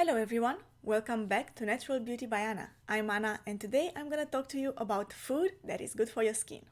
Hello everyone, welcome back to Natural Beauty by Anna. I'm Anna and today I'm gonna talk to you about food that is good for your skin.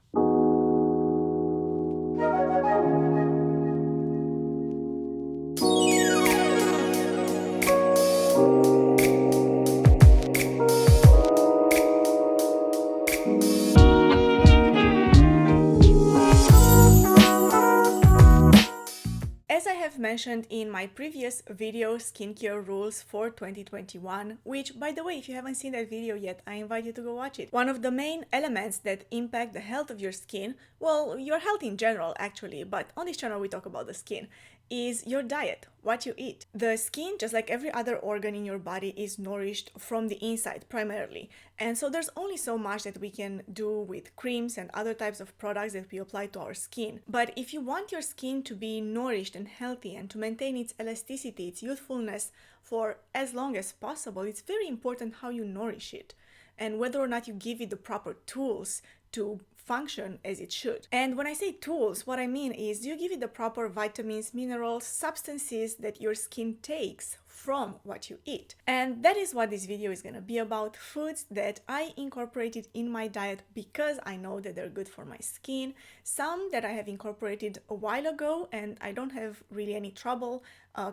As I have mentioned in my previous video, Skincare Rules for 2021, which, by the way, if you haven't seen that video yet, I invite you to go watch it. One of the main elements that impact the health of your skin, well, your health in general actually, but on this channel we talk about the skin, is your diet, what you eat. The skin, just like every other organ in your body, is nourished from the inside primarily. And so there's only so much that we can do with creams and other types of products that we apply to our skin. But if you want your skin to be nourished and healthy and to maintain its elasticity, its youthfulness for as long as possible, it's very important how you nourish it and whether or not you give it the proper tools to function as it should. And when I say tools, what I mean is you give it the proper vitamins, minerals, substances that your skin takes from what you eat. And that is what this video is going to be about, foods that I incorporated in my diet because I know that they're good for my skin, some that I have incorporated a while ago and I don't have really any trouble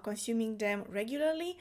consuming them regularly,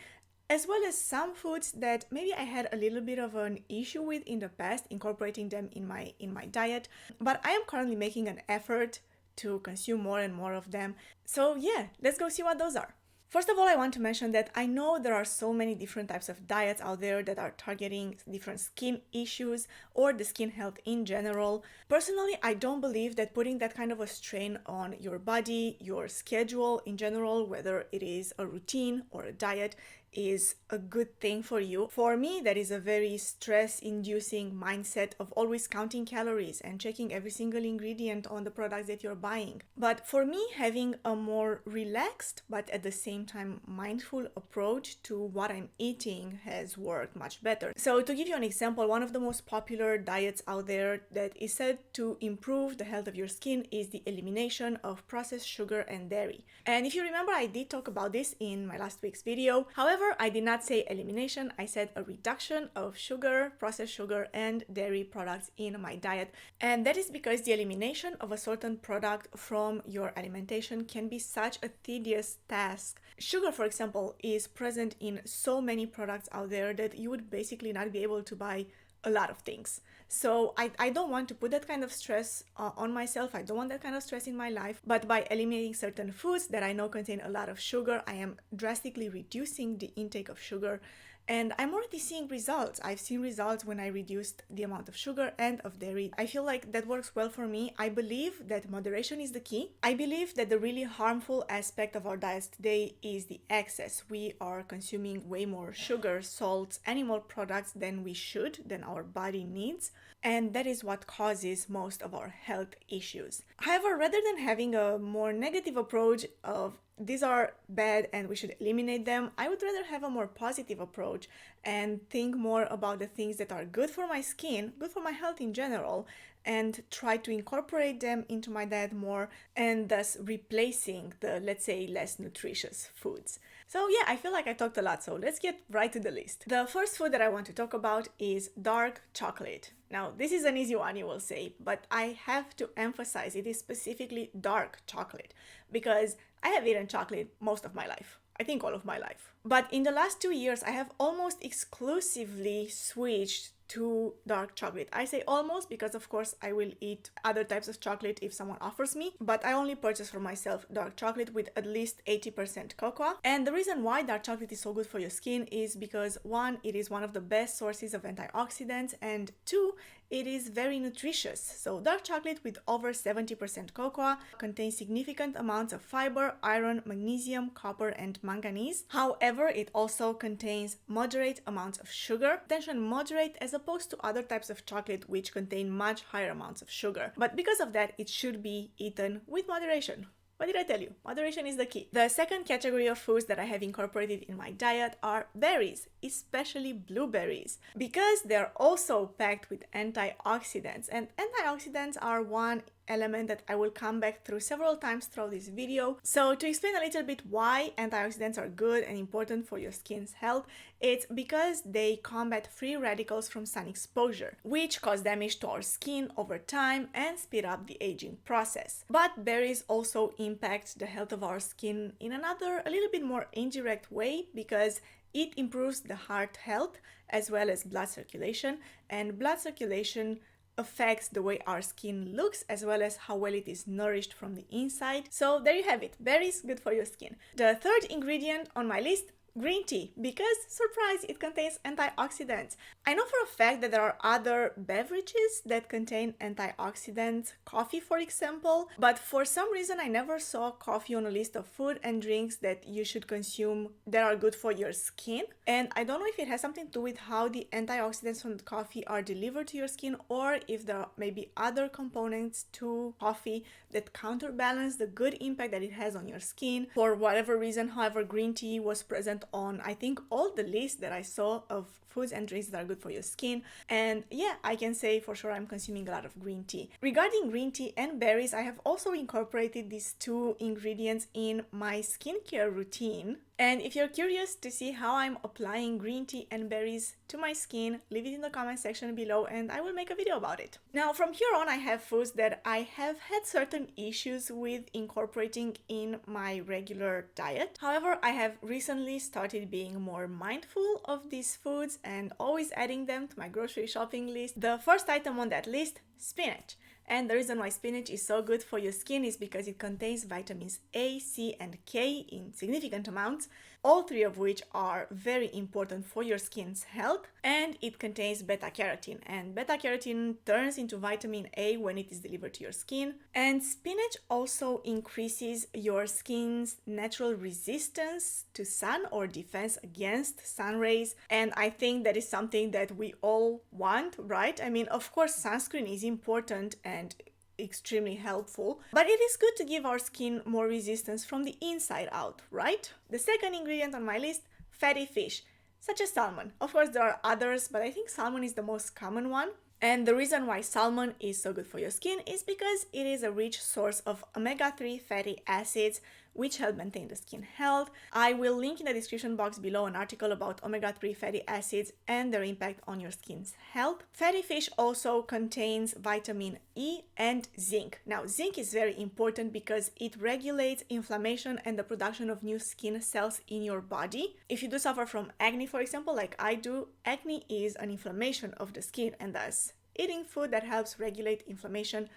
as well as some foods that maybe I had a little bit of an issue with in the past, incorporating them in my diet, but I am currently making an effort to consume more and more of them. So yeah, let's go see what those are. First of all, I want to mention that I know there are so many different types of diets out there that are targeting different skin issues or the skin health in general. Personally, I don't believe that putting that kind of a strain on your body, your schedule in general, whether it is a routine or a diet, is a good thing for you. For me, that is a very stress-inducing mindset of always counting calories and checking every single ingredient on the products that you're buying. But for me, having a more relaxed but at the same time mindful approach to what I'm eating has worked much better. So to give you an example, one of the most popular diets out there that is said to improve the health of your skin is the elimination of processed sugar and dairy. And if you remember, I did talk about this in my last week's video. However, I did not say elimination, I said a reduction of sugar, processed sugar, and dairy products in my diet. And that is because the elimination of a certain product from your alimentation can be such a tedious task. Sugar, for example, is present in so many products out there that you would basically not be able to buy a lot of things. So I don't want to put that kind of stress on myself. I don't want that kind of stress in my life. But by eliminating certain foods that I know contain a lot of sugar, I am drastically reducing the intake of sugar. And I'm already seeing results. I've seen results when I reduced the amount of sugar and of dairy. I feel like that works well for me. I believe that moderation is the key. I believe that the really harmful aspect of our diets today is the excess. We are consuming way more sugar, salts, animal products than we should, than our body needs. And that is what causes most of our health issues. However, rather than having a more negative approach of these are bad and we should eliminate them, I would rather have a more positive approach and think more about the things that are good for my skin, good for my health in general, and try to incorporate them into my diet more and thus replacing the, let's say, less nutritious foods. So yeah, I feel like I talked a lot, so let's get right to the list. The first food that I want to talk about is dark chocolate. Now, this is an easy one, you will say, but I have to emphasize it is specifically dark chocolate because I have eaten chocolate most of my life. I think all of my life. But in the last 2 years, I have almost exclusively switched to dark chocolate. I say almost because of course I will eat other types of chocolate if someone offers me, but I only purchase for myself dark chocolate with at least 80% cocoa. And the reason why dark chocolate is so good for your skin is because one, it is one of the best sources of antioxidants, and two, it is very nutritious. So dark chocolate with over 70% cocoa contains significant amounts of fiber, iron, magnesium, copper, and manganese. However, it also contains moderate amounts of sugar. Attention, moderate as opposed to other types of chocolate which contain much higher amounts of sugar. But because of that, it should be eaten with moderation. What did I tell you? Moderation is the key. The second category of foods that I have incorporated in my diet are berries. especially blueberries, because they're also packed with antioxidants. And antioxidants are one element that I will come back through several times throughout this video. So to explain a little bit why antioxidants are good and important for your skin's health, it's because they combat free radicals from sun exposure, which cause damage to our skin over time and speed up the aging process. But berries also impact the health of our skin in another, a little bit more indirect way, because it improves the heart health as well as blood circulation, and blood circulation affects the way our skin looks as well as how well it is nourished from the inside. So there you have it, berries, good for your skin. The third ingredient on my list, green tea, because, surprise, it contains antioxidants. I know for a fact that there are other beverages that contain antioxidants, coffee for example, but for some reason I never saw coffee on a list of food and drinks that you should consume that are good for your skin. And I don't know if it has something to do with how the antioxidants from the coffee are delivered to your skin, or if there are maybe other components to coffee that counterbalance the good impact that it has on your skin. For whatever reason, however, green tea was present on, I think, all the lists that I saw of foods and drinks that are good for your skin. And yeah, I can say for sure I'm consuming a lot of green tea. Regarding green tea and berries, I have also incorporated these two ingredients in my skincare routine. And if you're curious to see how I'm applying green tea and berries to my skin, leave it in the comment section below and I will make a video about it. Now from here on, I have foods that I have had certain issues with incorporating in my regular diet. However, I have recently started being more mindful of these foods and always adding them to my grocery shopping list. The first item on that list, spinach. And the reason why spinach is so good for your skin is because it contains vitamins A, C, and K in significant amounts, all three of which are very important for your skin's health. And it contains beta-carotene, and beta-carotene turns into vitamin A when it is delivered to your skin. And spinach also increases your skin's natural resistance to sun or defense against sun rays. And I think that is something that we all want, right? I mean, of course, sunscreen is important and extremely helpful, but it is good to give our skin more resistance from the inside out, right? The second ingredient on my list, fatty fish, such as salmon. Of course, there are others, but I think salmon is the most common one. And the reason why salmon is so good for your skin is because it is a rich source of omega-3 fatty acids, which help maintain the skin health. I will link in the description box below an article about omega-3 fatty acids and their impact on your skin's health. Fatty fish also contains vitamin E and zinc. Now, zinc is very important because it regulates inflammation and the production of new skin cells in your body. If you do suffer from acne, for example, like I do, acne is an inflammation of the skin, and thus eating food that helps regulate inflammation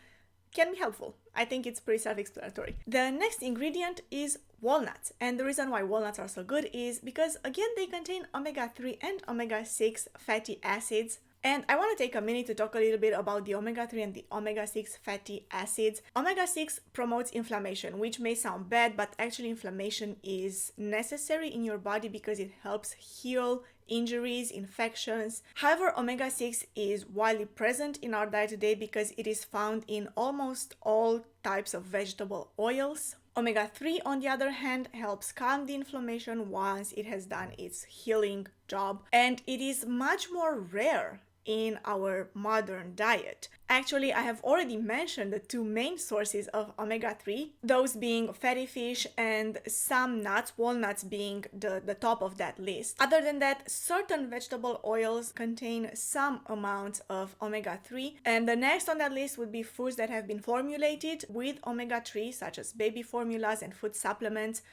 can be helpful. I think it's pretty self-explanatory. The next ingredient is walnuts, and the reason why walnuts are so good is because, again, they contain omega-3 and omega-6 fatty acids. And I want to take a minute to talk a little bit about the omega-3 and the omega-6 fatty acids. Omega-6 promotes inflammation, which may sound bad, but actually inflammation is necessary in your body because it helps heal injuries, infections. However, omega-6 is widely present in our diet today because it is found in almost all types of vegetable oils. Omega-3, on the other hand, helps calm the inflammation once it has done its healing job, and it is much more rare in our modern diet. Actually, I have already mentioned the two main sources of omega-3, those being fatty fish and some nuts, walnuts being the top of that list. Other than that, certain vegetable oils contain some amounts of omega-3, and the next on that list would be foods that have been formulated with omega-3, such as baby formulas and food supplements.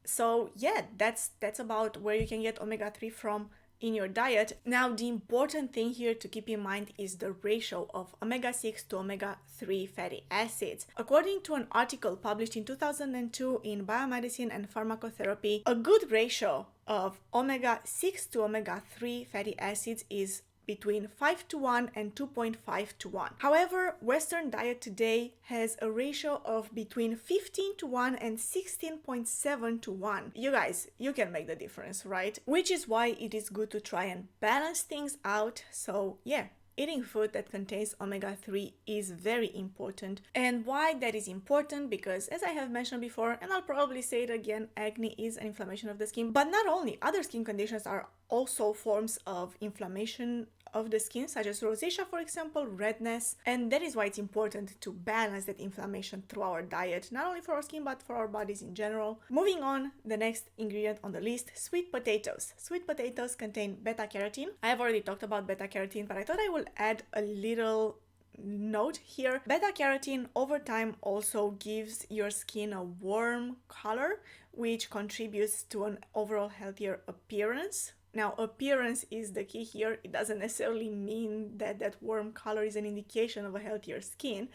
So yeah, that's about where you can get omega-3 from in your diet. Now, the important thing here to keep in mind is the ratio of omega-6 to omega-3 fatty acids. According to an article published in 2002 in Biomedicine and Pharmacotherapy, a good ratio of omega-6 to omega-3 fatty acids is between 5:1 and 2.5:1. However, Western diet today has a ratio of between 15:1 and 16.7:1. You guys, you can make the difference, right? Which is why it is good to try and balance things out. So yeah, eating food that contains omega-3 is very important. And why that is important? Because as I have mentioned before, and I'll probably say it again, acne is an inflammation of the skin, but not only, other skin conditions are also forms of inflammation of the skin, such as rosacea, for example, redness, and that is why it's important to balance that inflammation through our diet, not only for our skin but for our bodies in general. Moving on, the next ingredient on the list, sweet potatoes. Sweet potatoes contain beta-carotene. I have already talked about beta-carotene, but I thought I will add a little note here. Beta-carotene over time also gives your skin a warm color, which contributes to an overall healthier appearance. Now, appearance is the key here. It doesn't necessarily mean that that warm color is an indication of a healthier skin,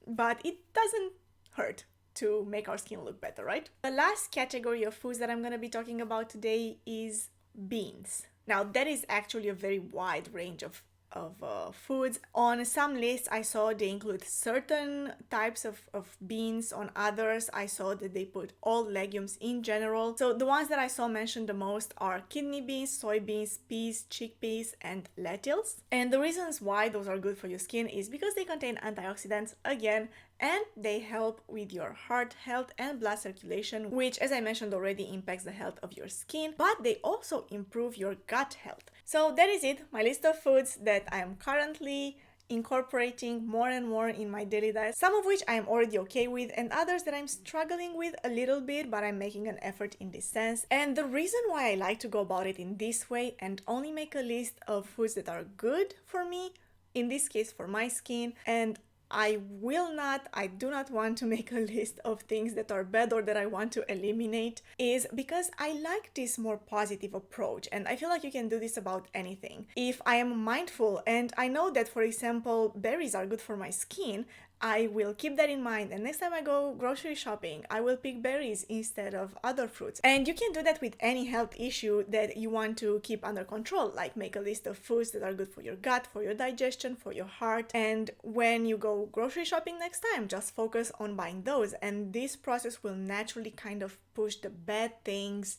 but it doesn't hurt to make our skin look better, right? The last category of foods that I'm going to be talking about today is beans. Now, that is actually a very wide range of foods. On some lists I saw they include certain types of beans. On others I saw that they put all legumes in general. So the ones that I saw mentioned the most are kidney beans, soybeans, peas, chickpeas, and lentils. And the reasons why those are good for your skin is because they contain antioxidants again, and they help with your heart health and blood circulation, which, as I mentioned already, impacts the health of your skin, but they also improve your gut health. So that is it, my list of foods that I am currently incorporating more and more in my daily diet, some of which I am already okay with, and others that I'm struggling with a little bit, but I'm making an effort in this sense. And the reason why I like to go about it in this way and only make a list of foods that are good for me, in this case for my skin, and I do not want to make a list of things that are bad or that I want to eliminate, is because I like this more positive approach, and I feel like you can do this about anything. If I am mindful and I know that, for example, berries are good for my skin, I will keep that in mind, and next time I go grocery shopping, I will pick berries instead of other fruits. And you can do that with any health issue that you want to keep under control, like make a list of foods that are good for your gut, for your digestion, for your heart, and when you go grocery shopping next time, just focus on buying those, and this process will naturally kind of push the bad things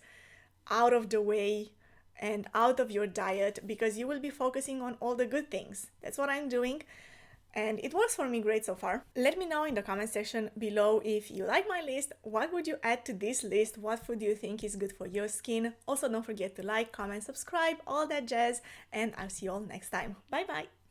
out of the way and out of your diet, because you will be focusing on all the good things. That's what I'm doing, and it works for me great so far. Let me know in the comment section below if you like my list, what would you add to this list, what food do you think is good for your skin. Also, don't forget to like, comment, subscribe, all that jazz, and I'll see you all next time. Bye bye!